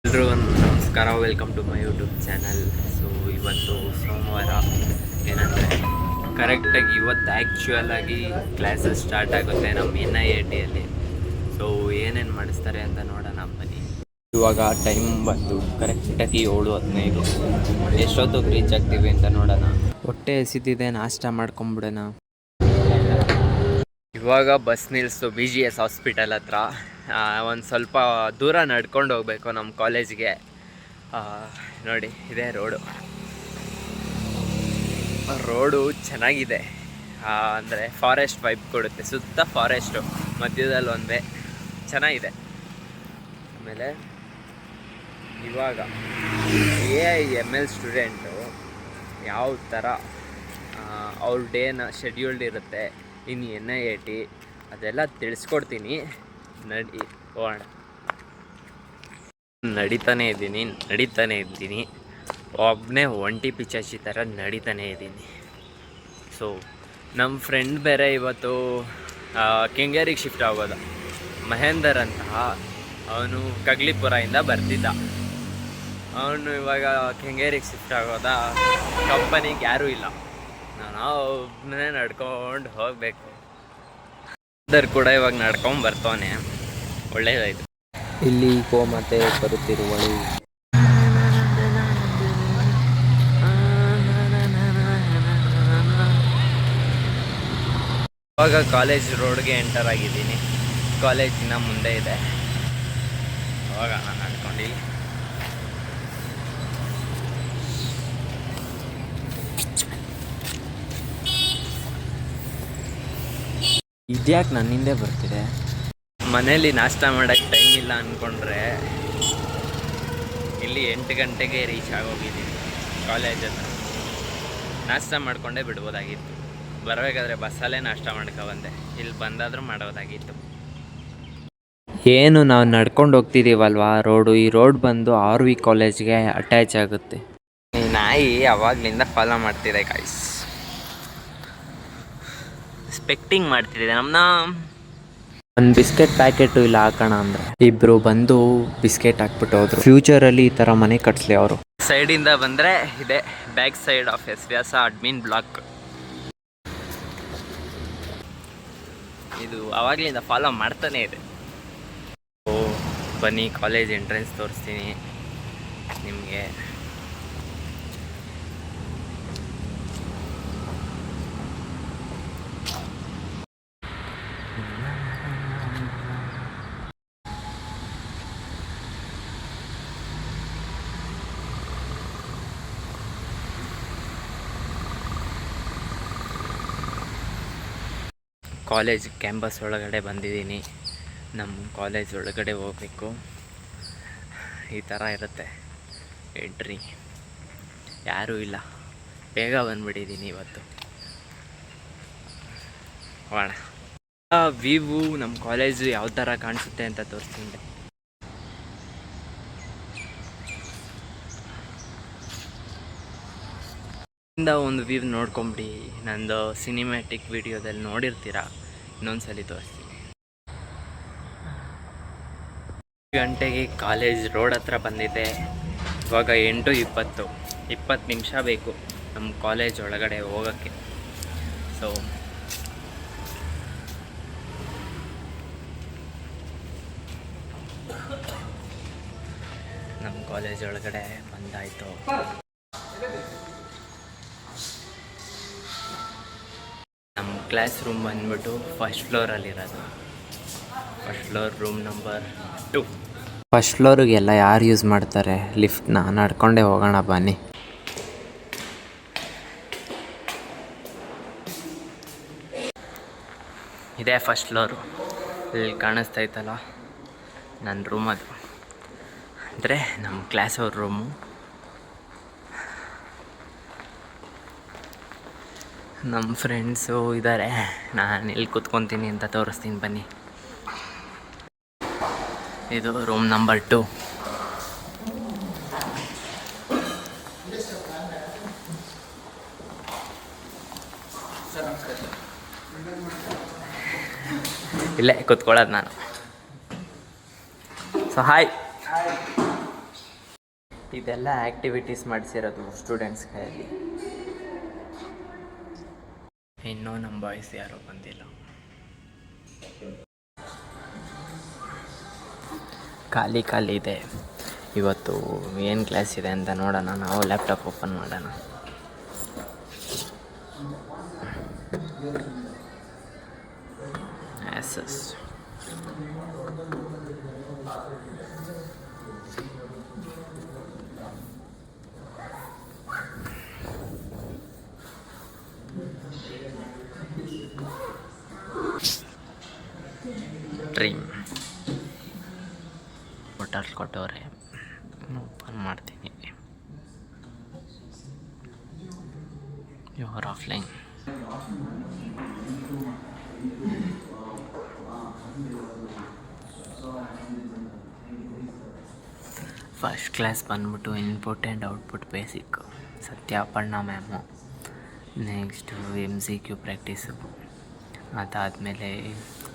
ಎಲ್ರಿಗೂ ನಮಸ್ಕಾರ, welcome to my YouTube channel. So ಇವತ್ತು ಸೋಮವಾರ ಏನಂದರೆ ಕರೆಕ್ಟಾಗಿ ಇವತ್ತು ಆ್ಯಕ್ಚುಯಲ್ ಆಗಿ ಕ್ಲಾಸಸ್ ಸ್ಟಾರ್ಟ್ ಆಗುತ್ತೆ ನಮ್ಮ NIATಯಲ್ಲಿ. ಸೊ ಏನೇನು ಮಾಡಿಸ್ತಾರೆ ಅಂತ ನೋಡೋಣ ಬನ್ನಿ. ಇವಾಗ ಟೈಮ್ ಬಂದು ಕರೆಕ್ಟಾಗಿ 7:15. ಎಷ್ಟೊತ್ತಿಗೆ ರೀಚ್ ಆಗ್ತೀವಿ ಅಂತ ನೋಡೋಣ. ಹೊಟ್ಟೆ ಹಸಿತಿದೆ, ನಾಷ್ಟ ಮಾಡ್ಕೊಂಬಿಡೋಣ. ಇವಾಗ ಬಸ್ ನಿಲ್ಲಿಸ್ತು BGS ಹಾಸ್ಪಿಟಲ್ ಹತ್ರ. ಒಂದು ಸ್ವಲ್ಪ ದೂರ ನಡ್ಕೊಂಡು ಹೋಗಬೇಕು ನಮ್ಮ ಕಾಲೇಜ್ಗೆ. ನೋಡಿ, ಇದೇ ರೋಡು ಚೆನ್ನಾಗಿದೆ. ಅಂದರೆ ಫಾರೆಸ್ಟ್ ವೈಬ್ ಕೊಡುತ್ತೆ, ಸುತ್ತ ಫಾರೆಸ್ಟು, ಮಧ್ಯದಲ್ಲಿ ಒಂದೇ ಚೆನ್ನಾಗಿದೆ. ಆಮೇಲೆ ಇವಾಗ AIML ಸ್ಟೂಡೆಂಟು ಯಾವ ಥರ ಅವ್ರ ಡೇನ ಶೆಡ್ಯೂಲ್ಡ್ ಇರುತ್ತೆ, ಇನ್ನು NIAT ಅದೆಲ್ಲ ತಿಳಿಸ್ಕೊಡ್ತೀನಿ. ಹೋಗೋಣ. ನಡೀತಾನೆ ಇದ್ದೀನಿ, ಒಬ್ಬನೇ ಒಂಟಿ ಪಿಚಾಚಿ ಥರ ನಡೀತಾನೆ ಇದ್ದೀನಿ. ಸೊ ನಮ್ಮ ಫ್ರೆಂಡ್ ಬೇರೆ ಇವತ್ತು ಕೆಂಗೇರಿಗೆ ಶಿಫ್ಟ್ ಆಗೋದ, ಮಹೇಂದರ್ ಅಂತ. ಅವನು ಕಗ್ಲಿಪುರದಿಂದ ಬರ್ತಿದ್ದ. ಅವನು ಇವಾಗ ಕೆಂಗೇರಿಗೆ ಶಿಫ್ಟ್ ಆಗೋದ. ಕಂಪನಿಗೆ ಯಾರೂ ಇಲ್ಲ, ನಾನು ಒಬ್ಬನೇ ನಡ್ಕೊಂಡು ಹೋಗಬೇಕು. ಅದರ್ ಕೂಡ ಇವಾಗ ನಡ್ಕೊಂಡು ಬರ್ತಾನೆ, ಒಳ್ಳೆಯದಾಯಿತು. ಇಲ್ಲಿ ಗೋಮಾತೆ ಬರುತ್ತಿರುವಳು. ಇವಾಗ ಕಾಲೇಜ್ ರೋಡ್ಗೆ ಎಂಟರ್ ಆಗಿದ್ದೀನಿ. ಕಾಲೇಜಿನ ಮುಂದೆ ಇದೆ. ಅವಾಗ ನಾನು ನಡ್ಕೊಂಡು ಇದ್ಯಾಕೆ ನನ್ನ ಹಿಂದೆ ಬರ್ತಿದೆ. ಮನೇಲಿ ನಾಷ್ಟ ಮಾಡೋಕ್ಕೆ ಟೈಮ್ ಇಲ್ಲ ಅಂದ್ಕೊಂಡ್ರೆ ಇಲ್ಲಿ 8 ಗಂಟೆಗೆ ರೀಚ್ ಆಗೋಗಿದ್ದೀನಿ ಕಾಲೇಜ್ ಹತ್ರ. ನಾಷ್ಟ ಮಾಡಿಕೊಂಡೇ ಬಿಡ್ಬೋದಾಗಿತ್ತು. ಬರಬೇಕಾದ್ರೆ ಬಸ್ಸಲ್ಲೇ ನಾಷ್ಟ ಬಂದೆ, ಇಲ್ಲಿ ಬಂದಾದರೂ ಮಾಡೋದಾಗಿತ್ತು. ಏನು ನಾವು ನಡ್ಕೊಂಡು ಹೋಗ್ತಿದ್ದೀವಲ್ವಾ ಈ ರೋಡ್ ಬಂದು RV ಕಾಲೇಜ್ಗೆ ಅಟ್ಯಾಚ್ ಆಗುತ್ತೆ. ಈ ನಾಯಿ ಅವಾಗಲಿಂದ ಫಾಲೋ ಮಾಡ್ತಿದೆ ಗಾಯ್ಸ್. ಎಕ್ಸ್ಪೆಕ್ಟಿಂಗ್ ಮಾಡ್ತಿದ್ದೆ ನಮ್ಮನ್ನ. ಒಂದು ಬಿಸ್ಕೆಟ್ ಪ್ಯಾಕೆಟು ಇಲ್ಲ ಹಾಕೋಣ ಅಂದರೆ ಇಬ್ಬರು ಬಂದು ಬಿಸ್ಕೆಟ್ ಹಾಕ್ಬಿಟ್ಟು ಹೋದ್ರು. ಫ್ಯೂಚರಲ್ಲಿ ಈ ಥರ ಮನೆ ಕಟ್ಸ್ಲಿ ಅವರು. ಸೈಡಿಂದ ಬಂದರೆ ಇದೆ back side of SVS admin block. ಇದು ಆವಾಗಲಿಂದ ಫಾಲೋ ಮಾಡ್ತಾನೆ ಇದೆ. ಬನ್ನಿ, ಕಾಲೇಜ್ ಎಂಟ್ರೆನ್ಸ್ ತೋರಿಸ್ತೀನಿ ನಿಮಗೆ. ಕಾಲೇಜ್ ಕ್ಯಾಂಪಸ್ ಒಳಗಡೆ ಬಂದಿದ್ದೀನಿ. ನಮ್ಮ ಕಾಲೇಜ್ ಒಳಗಡೆ ಹೋಗಬೇಕು. ಈ ಥರ ಇರುತ್ತೆ ಎಂಟ್ರಿ. ಯಾರೂ ಇಲ್ಲ, ಬೇಗ ಬಂದುಬಿಟ್ಟಿದ್ದೀನಿ ಇವತ್ತು. ಹೋಗೋಣ. ವ್ಯೂ ನಮ್ಮ ಕಾಲೇಜು ಯಾವ ಥರ ಕಾಣಿಸುತ್ತೆ ಅಂತ ತೋರಿಸ್ತೀನಿ. ಇಂದ ಒಂದು ವ್ಯೂ ನೋಡ್ಕೊಂಬಿಡಿ. ನಂದು ಸಿನಿಮ್ಯಾಟಿಕ್ ವಿಡಿಯೋದಲ್ಲಿ ನೋಡಿರ್ತೀರ, ಇನ್ನೊಂದ್ಸಲಿ ತೋರಿಸ್ತೀನಿ. 10 ಗಂಟೆಗೆ ಕಾಲೇಜ್ ರೋಡ್ ಹತ್ರ ಬಂದಿದ್ದೆ. ಇವಾಗ 8:20, 20 ನಿಮಿಷ ಬೇಕು ನಮ್ಮ ಕಾಲೇಜ್ ಒಳಗಡೆ ಹೋಗೋಕ್ಕೆ. ಸೊ ನಮ್ಮ ಕಾಲೇಜ್ ಒಳಗಡೆ ಬಂದಾಯಿತು. ನಮ್ಮ ಕ್ಲಾಸ್ ರೂಮ್ ಬಂದ್ಬಿಟ್ಟು ಫಸ್ಟ್ ಫ್ಲೋರಲ್ಲಿರೋದು. First floor room number 2. First ಫ್ಲೋರಿಗೆಲ್ಲ ಯಾರು ಯೂಸ್ ಮಾಡ್ತಾರೆ ಲಿಫ್ಟ್ನ? ನಡ್ಕೊಂಡೇ ಹೋಗೋಣ ಬನ್ನಿ. ಇದೇ ಫಸ್ಟ್ ಫ್ಲೋರು. ಇಲ್ಲಿ ಕಾಣಿಸ್ತಾ ಇತ್ತಲ್ಲ ನನ್ನ ರೂಮ್. ಅದು ಅಂದರೆ ನಮ್ಮ ಕ್ಲಾಸ್ ಅವ್ರ ರೂಮು. ನಮ್ಮ ಫ್ರೆಂಡ್ಸು ಇದ್ದಾರೆ. ನಾನು ಇಲ್ಲಿ ಕೂತ್ಕೊತೀನಿ ಅಂತ ತೋರಿಸ್ತೀನಿ ಬನ್ನಿ. ಇದು ರೂಮ್ ನಂಬರ್ 2. ಇಲ್ಲೇ ಕೂತ್ಕೊಳ್ಳೋದು ನಾನು. So hi. ಇದೆಲ್ಲ ಆ್ಯಕ್ಟಿವಿಟೀಸ್ ಮಾಡಿಸಿರೋದು ಸ್ಟೂಡೆಂಟ್ಸ್ ಕೈಯಲ್ಲಿ. ಇನ್ನೂ ನಮ್ಮ ಬಾಯ್ಸ್ ಯಾರೂ ಬಂದಿಲ್ಲ. ಖಾಲಿ ಇದೆ. ಇವತ್ತು ಏನು ಕ್ಲಾಸ್ ಇದೆ ಅಂತ ನೋಡೋಣ. ನಾವು ಲ್ಯಾಪ್ಟಾಪ್ ಓಪನ್ ಮಾಡೋಣ. ಎಸ್ ಡ್ರೀಮ್ ಹೋಟೆಲ್ ಕೊಟ್ಟವ್ರೆ, ಓಪನ್ ಮಾಡ್ತೀನಿ. Your offline. ಫಸ್ಟ್ ಕ್ಲಾಸ್ ಬಂದ್ಬಿಟ್ಟು input and output basic Satyaparna ma'am. Next MCQ practice, ಅದಾದಮೇಲೆ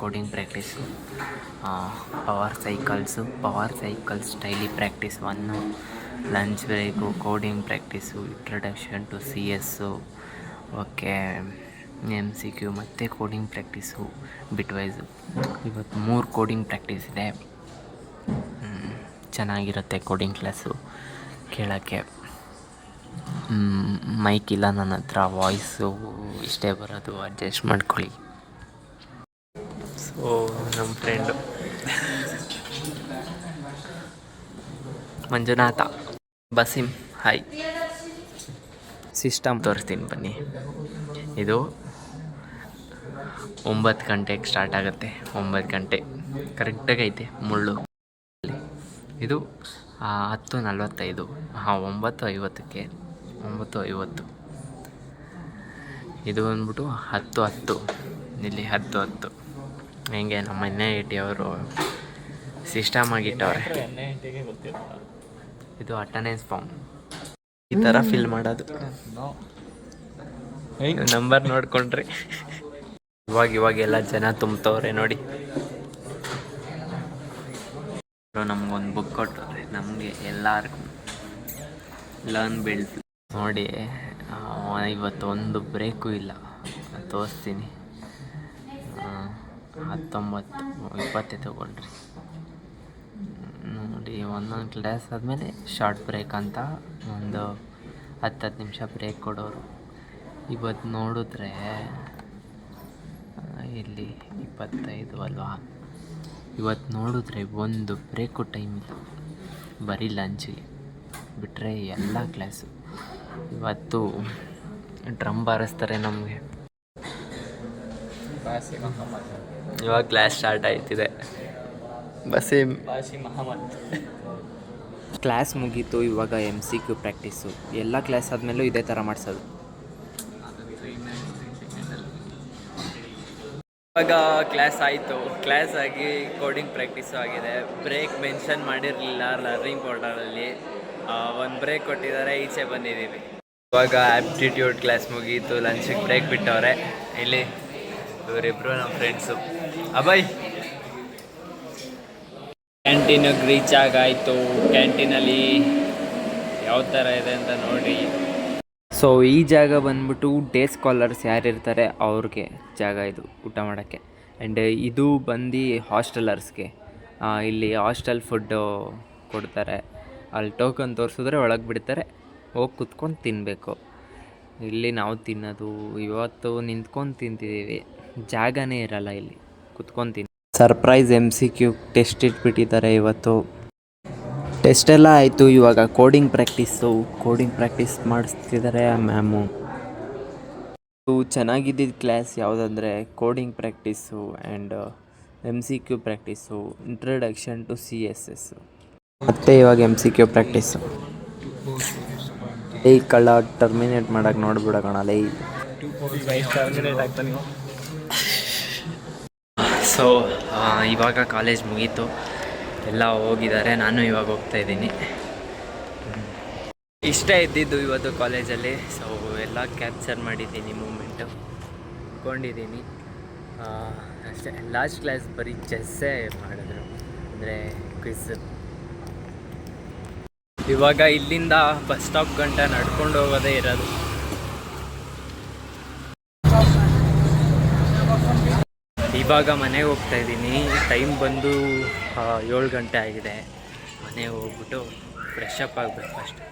coding practice, power cycles daily practice 1, lunch break, coding practice, introduction to CS, okay MCQ ಮತ್ತು coding practice bitwise. ಇವತ್ತು 3 coding practice ಇದೆ. ಚೆನ್ನಾಗಿರುತ್ತೆ coding class ಕೇಳೋಕ್ಕೆ. Mic ಇಲ್ಲ ನನ್ನ ಹತ್ರ, voice ಇಷ್ಟೇ ಬರೋದು, ಅಡ್ಜಸ್ಟ್ ಮಾಡ್ಕೊಳ್ಳಿ. ಸೊ ನಮ್ಮ ಫ್ರೆಂಡು ಮಂಜುನಾಥ, ಬಸೀಮ್, ಹಾಯ್. ಸಿಸ್ಟಮ್ ತೋರಿಸ್ತೀನಿ ಬನ್ನಿ. ಇದು 9 ಗಂಟೆಗೆ ಸ್ಟಾರ್ಟ್ ಆಗುತ್ತೆ. 9 ಗಂಟೆ ಕರೆಕ್ಟಾಗಿ ಐತೆ ಮುಳ್ಳು. ಇದು 10:45, 9:50ಕ್ಕೆ 9:50. ಇದು ಬಂದ್ಬಿಟ್ಟು 10:10. ಇಲ್ಲಿ 10:10 ಹೆಂಗೆ ನಮ್ಮ NIT ಅವರು ಸಿಸ್ಟಮ್ ಆಗಿಟ್ಟವ್ರೆ. ಇದು ಅಟೆಂಡೆನ್ಸ್ ಫಾರ್ಮ್ ಈ ಥರ ಫಿಲ್ ಮಾಡೋದು. ನಂಬರ್ ನೋಡ್ಕೊಂಡ್ರಿ. ಇವಾಗೆಲ್ಲ ಜನ ತುಂಬ್ತವ್ರೆ ನೋಡಿ. ನಮಗೊಂದು ಬುಕ್ ಕೊಟ್ಟವ್ರೆ, ನಮಗೆ ಎಲ್ಲರಿಗೂ ಲರ್ನ್ ಬಿಲ್ಡ್ ನೋಡಿ. ಇವತ್ತೊಂದು ಬ್ರೇಕು ಇಲ್ಲ, ತೋರಿಸ್ತೀನಿ. 19, 20 ತೊಗೊಂಡ್ರಿ ನೋಡಿ. ಒಂದೊಂದು ಕ್ಲಾಸ್ ಆದಮೇಲೆ ಶಾರ್ಟ್ ಬ್ರೇಕ್ ಅಂತ ಒಂದು 10 ನಿಮಿಷ ಬ್ರೇಕ್ ಕೊಡೋರು. ಇವತ್ತು ನೋಡಿದ್ರೆ ಇಲ್ಲಿ 25 ಅಲ್ವಾ, ಇವತ್ತು ನೋಡಿದ್ರೆ ಒಂದು ಬ್ರೇಕು ಟೈಮ್ ಇಲ್ಲ, ಬರೀ ಲಂಚಿಗೆ ಬಿಟ್ಟರೆ ಎಲ್ಲ ಕ್ಲಾಸು. ಇವತ್ತು ಡ್ರಮ್ ಬಾರಿಸ್ತಾರೆ ನಮಗೆ. ಇವಾಗ ಕ್ಲಾಸ್ ಸ್ಟಾರ್ಟ್ ಆಯ್ತಿದೆ. ಬಸೀಮ್ ಮಹಮ್ಮದ್ ಕ್ಲಾಸ್ ಮುಗೀತು. ಇವಾಗ MCQ ಪ್ರಾಕ್ಟೀಸು. ಎಲ್ಲ ಕ್ಲಾಸ್ ಆದಮೇಲೂ ಇದೇ ಥರ ಮಾಡಿಸೋದು. ಇವಾಗ ಕ್ಲಾಸ್ ಆಯಿತು. ಕ್ಲಾಸ್ ಆಗಿ ಕೋಡಿಂಗ್ ಪ್ರಾಕ್ಟೀಸು ಆಗಿದೆ. ಬ್ರೇಕ್ ಮೆನ್ಷನ್ ಮಾಡಿರಲಿಲ್ಲ ಲರ್ನಿಂಗ್ ಪೋರ್ಟಲಲ್ಲಿ. ಒಂದು ಬ್ರೇಕ್ ಕೊಟ್ಟಿದ್ದಾರೆ, ಈಚೆ ಬಂದಿದ್ದೀವಿ. ಇವಾಗ ಆ್ಯಪ್ಟಿಟ್ಯೂಡ್ ಕ್ಲಾಸ್ ಮುಗೀತು, ಲಂಚಿಗೆ ಬ್ರೇಕ್ ಬಿಟ್ಟವ್ರೆ. ಇಲ್ಲಿ ಇವರಿಬ್ಬರು ನಮ್ಮ ಫ್ರೆಂಡ್ಸು. ಅಭಯ್ ಕ್ಯಾಂಟೀನಿಗೆ ರೀಚ್ ಆಗಾಯಿತು. ಕ್ಯಾಂಟೀನಲ್ಲಿ ಯಾವ ಥರ ಇದೆ ಅಂತ ನೋಡಿ. ಸೊ ಈ ಜಾಗ ಬಂದ್ಬಿಟ್ಟು ಡೇ ಸ್ಕಾಲರ್ಸ್ ಯಾರಿರ್ತಾರೆ ಅವ್ರಿಗೆ ಜಾಗ ಇದು ಊಟ ಮಾಡೋಕ್ಕೆ. ಆ್ಯಂಡ್ ಇದು ಬಂದು ಹಾಸ್ಟೆಲರ್ಸ್ಗೆ. ಇಲ್ಲಿ ಹಾಸ್ಟೆಲ್ ಫುಡ್ಡು ಕೊಡ್ತಾರೆ. ಅಲ್ಲಿ ಟೋಕನ್ ತೋರಿಸಿದ್ರೆ ಒಳಗೆ ಬಿಡ್ತಾರೆ, ಹೋಗಿ ಕುತ್ಕೊಂಡು ತಿನ್ನಬೇಕು. ಇಲ್ಲಿ ನಾವು ತಿನ್ನೋದು ಇವತ್ತು ನಿಂತ್ಕೊಂಡು ತಿಂತಿದ್ದೀವಿ, ಜಾಗನೇ ಇರಲ್ಲ ಇಲ್ಲಿ ಕುತ್ಕೊಂಡು ತಿನ್. ಸರ್ಪ್ರೈಸ್ MCQ ಟೆಸ್ಟ್ ಇಟ್ಬಿಟ್ಟಿದ್ದಾರೆ ಇವತ್ತು. ಟೆಸ್ಟ್ ಎಲ್ಲ ಆಯಿತು. ಇವಾಗ ಕೋಡಿಂಗ್ ಪ್ರಾಕ್ಟೀಸ್ ಮಾಡಿಸ್ತಿದ್ದಾರೆ ಮ್ಯಾಮು. ಚೆನ್ನಾಗಿದ್ದಿದ್ದು ಕ್ಲಾಸ್ ಯಾವುದಂದರೆ coding practice and MCQ practice, introduction to CSS. ಮತ್ತು ಇವಾಗ MCQ ಪ್ರಾಕ್ಟೀಸು. ಈ ಕಳ್ಳ ಟರ್ಮಿನೇಟ್ ಮಾಡೋಕ್ಕೆ ನೋಡ್ಬಿಡೋಣ. ಸೊ ಇವಾಗ ಕಾಲೇಜ್ ಮುಗೀತು, ಎಲ್ಲ ಹೋಗಿದ್ದಾರೆ, ನಾನು ಇವಾಗ ಹೋಗ್ತಾಯಿದ್ದೀನಿ. ಇಷ್ಟ ಇದ್ದಿದ್ದು ಇವತ್ತು ಕಾಲೇಜಲ್ಲಿ. ಸೊ ಎಲ್ಲ ಕ್ಯಾಪ್ಚರ್ ಮಾಡಿದ್ದೀನಿ, ಮೂಮೆಂಟು ಇಟ್ಕೊಂಡಿದ್ದೀನಿ ಅಷ್ಟೇ. ಲಾಸ್ಟ್ ಕ್ಲಾಸ್ ಬರೀ ಚೆಸ್ಸೇ ಮಾಡಿದ್ರು, ಅಂದರೆ ಕ್ವಿಝ್. ಇವಾಗ ಇಲ್ಲಿಂದ ಬಸ್ ಸ್ಟಾಪ್ ಗಂಟ ನಡ್ಕೊಂಡು ಹೋಗೋದೇ ಇರೋದು. ಇವಾಗ ಮನೆಗೆ ಹೋಗ್ತಾ ಇದ್ದೀನಿ. ಟೈಮ್ ಬಂದು 7 ಗಂಟೆ ಆಗಿದೆ. ಮನೆಗೆ ಹೋಗ್ಬಿಟ್ಟು ಫ್ರೆಶ್ ಅಪ್ ಆಗಬೇಕು ಅಷ್ಟೇ.